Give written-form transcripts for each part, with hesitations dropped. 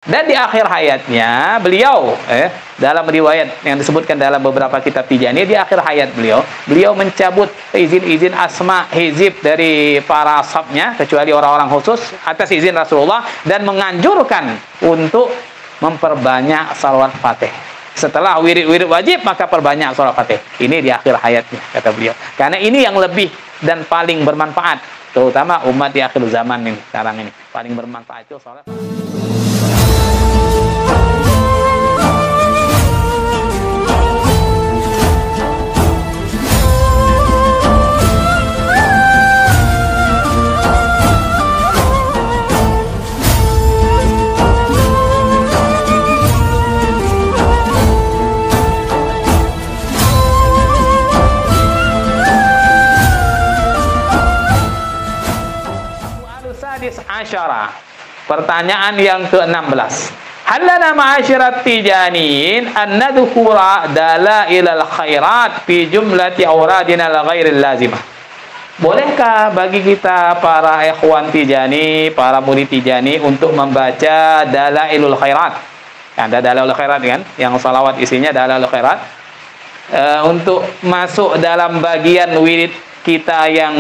Dan di akhir hayatnya beliau dalam riwayat yang disebutkan dalam beberapa kitab Tijani, di akhir hayat beliau mencabut izin-izin asma hizib dari para ashabnya kecuali orang-orang khusus atas izin Rasulullah, dan menganjurkan untuk memperbanyak salawat Fatih. Setelah wirid-wirid wajib maka perbanyak salawat Fatih. Ini di akhir hayatnya kata beliau. Karena ini yang lebih dan paling bermanfaat, terutama umat di akhir zaman ini sekarang ini. Paling bermanfaat itu salat. Pertanyaan yang ke-16. Halana ma'asyirat tijaniin an nadhkura dalailal khairat fi jumlati awradina la ghairil lazimah. Bolehkah bagi kita para ikhwan tijani, para murid tijani untuk membaca dalailul khairat? Ada dalailul khairat kan, yang salawat isinya dalailul khairat, untuk masuk dalam bagian wirid kita yang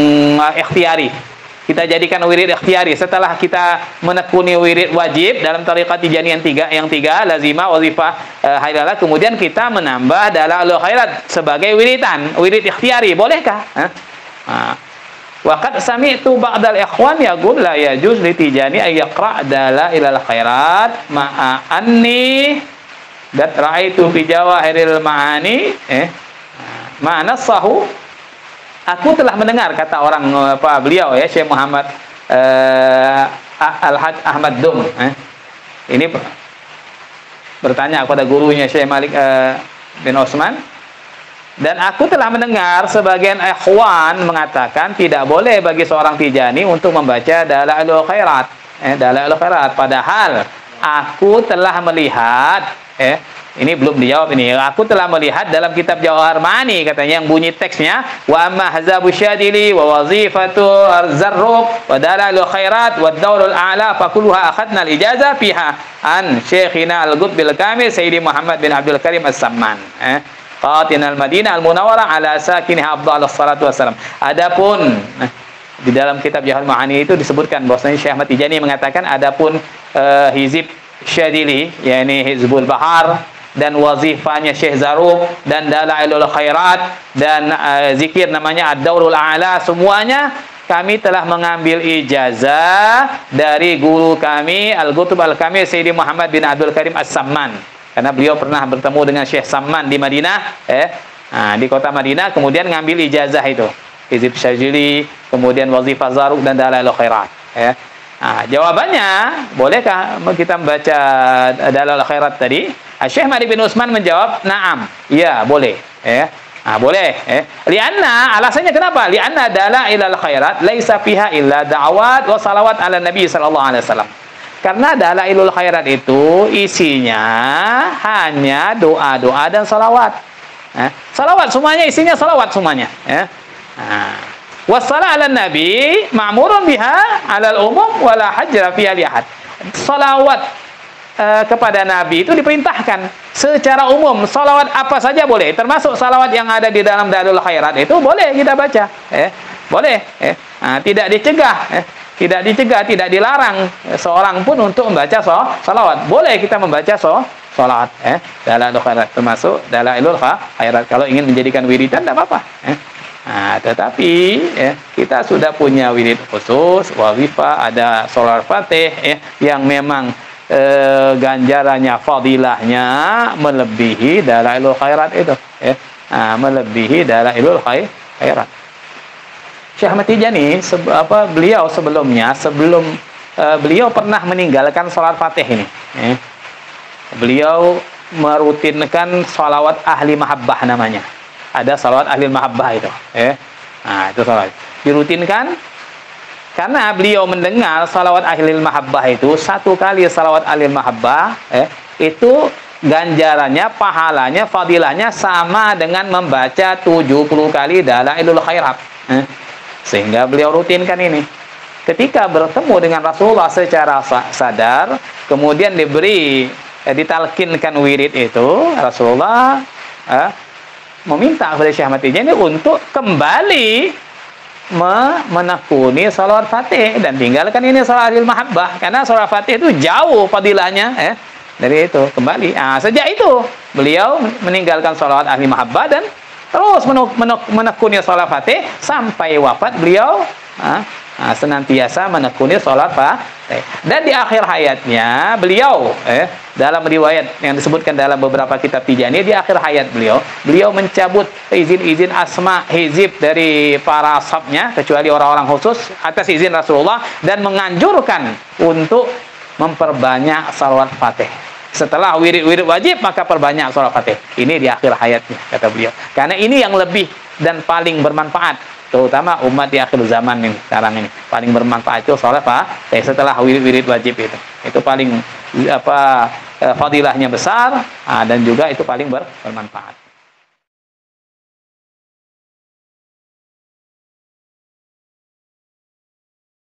ikhtiari. Kita jadikan wirid ikhtiari setelah kita menekuni wirid wajib dalam tariqat Tijani yang tiga lazimah, wazifah, haidalah, kemudian kita menambah dalailul khairat sebagai wiridan, wirid ikhtiari. Bolehkah? Wa qad sami'tu ba'dal ikhwan yaqul la yajuz li Tijani ay yaqra' dalailul khairat ma'a anni qad ra'aitu fi jawahiril ma'ani ma'ana sahu. Aku telah mendengar, kata orang beliau ya, Syekh Muhammad Al-Haj Ahmad Dum. Ini bertanya kepada gurunya Syekh Malik bin Osman. Dan aku telah mendengar sebagian ikhwan mengatakan tidak boleh bagi seorang Tijani untuk membaca dalailul khairat. Dalailul khairat. Padahal aku telah melihat, ini belum dijawab ini. Aku telah melihat dalam kitab Jawahir Ma'ani, katanya, yang bunyi teksnya wa amma hazabu syadili wa wazifatu arzarruq wa dalailul khairat wa daurul a'la fa kulluha akhadna al-ijaza fiha an Syekhina al-Qutbil Kamil Sayyidi Muhammad bin Abdul Karim As-Samman qatinal Madinah al-Munawwarah ala sakiniha afdhalus salatu wassalam. Adapun di dalam kitab Jawahir Ma'ani itu disebutkan bahwasanya Syekh Ahmad Tijani mengatakan adapun hizib syadili, yakni Hizbul Bahar, dan wazifahnya Syekh Zarruq, dan dalailul khairat, dan zikir namanya ad-daurul a'la, semuanya kami telah mengambil ijazah dari guru kami Al-Qutb Al-Kamil Sayyidi Muhammad bin Abdul Karim As-Samman, karena beliau pernah bertemu dengan Syekh Samman di Madinah, di kota Madinah, kemudian ngambil ijazah itu hizib syadili, kemudian wazifah Zarruq dan dalailul khairat. Jawabannya, bolehkah kita membaca dalailul khairat tadi? Syekh Malik bin Utsman menjawab, "Na'am." Ya, boleh. Boleh. Lianna, alasannya kenapa? Lianna dalailul khairat laisa fiha illa da'awat wa salawat ala Nabi sallallahu alaihi wasallam. Karena dalailul khairat itu isinya hanya doa-doa dan salawat. Salawat semuanya, isinya salawat semuanya. Wassalah ala Nabi ma'murun biha 'alal umum wala hajra fiha li ahad. Salawat kepada Nabi itu diperintahkan secara umum. Salawat apa saja boleh, termasuk salawat yang ada di dalam dalailul khairat itu boleh kita baca. Boleh. Tidak dicegah, tidak dilarang seorang pun untuk membaca salawat. Boleh kita membaca salawat. Dalailul khairat termasuk dalailul khairat. Kalau ingin menjadikan wiridan tidak apa-apa. Tetapi kita sudah punya wirid khusus, wazifah, ada salawat Fatih yang memang ganjarannya, fadilahnya melebihi dalailul khairat itu, melebihi dalailul khairat. Syekh Ahmad Tijani sebelum beliau pernah meninggalkan salat Fatih ini, beliau merutinkan salawat ahli mahabbah namanya. Ada salawat ahli mahabbah itu, itu salawat dirutinkan. Karena beliau mendengar salawat ahli mahabbah itu, satu kali salawat ahli mahabbah itu ganjarannya, pahalanya, fadilahnya sama dengan membaca 70 kali dalailul khairat. Sehingga beliau rutinkan ini. ketika bertemu dengan Rasulullah secara sadar, kemudian diberi ditalkinkan wirid itu, Rasulullah meminta kepada Syekh Ahmad Tijani untuk kembali menekuni salawat Fatih dan tinggalkan ini salawatul mahabbah, karena salawat Fatih itu jauh fadilahnya dari itu kembali. Sejak itu beliau meninggalkan salawat ahli mahabbah dan terus menekuni salawat Fatih sampai wafat beliau senantiasa menekuni salat Fatih. Dan di akhir hayatnya beliau dalam riwayat yang disebutkan dalam beberapa kitab Tijani, di akhir hayat beliau mencabut izin-izin asma hizib dari para ashabnya kecuali orang-orang khusus atas izin Rasulullah, dan menganjurkan untuk memperbanyak salawat Fatih. Setelah wirid-wirid wajib maka perbanyak salawat Fatih. Ini di akhir hayatnya kata beliau. Karena ini yang lebih dan paling bermanfaat, terutama umat di akhir zaman ini sekarang ini paling bermanfaat itu salat Fatih setelah wirid-wirid wajib itu paling fadilahnya besar dan juga itu paling bermanfaat.